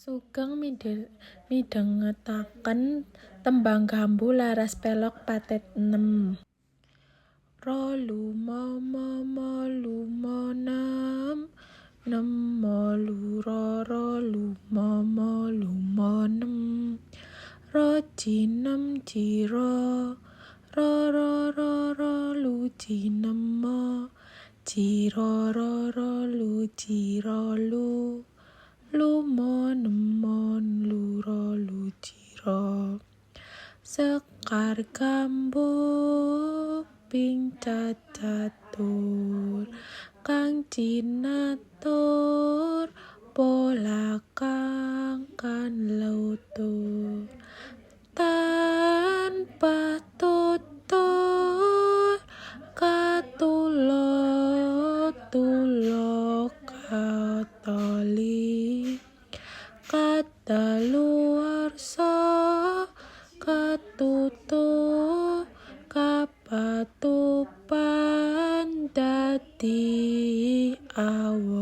Sugeng midhangetaken tembang Gambu Laras Pelog Pathet Enem. Ro lumo mo lumo nem nem mo lu ro lumo mo lumo nem ro ji nem ji ro lu ji nem mo ji ro lu ji ro lu mo lu ro lu ji ro. Sekar Gambuk ping cacatur kang cinatur pola kang kan lautur tanpa tutur tulo katolik kadaluwarsa katutu kapatupan dadi awak.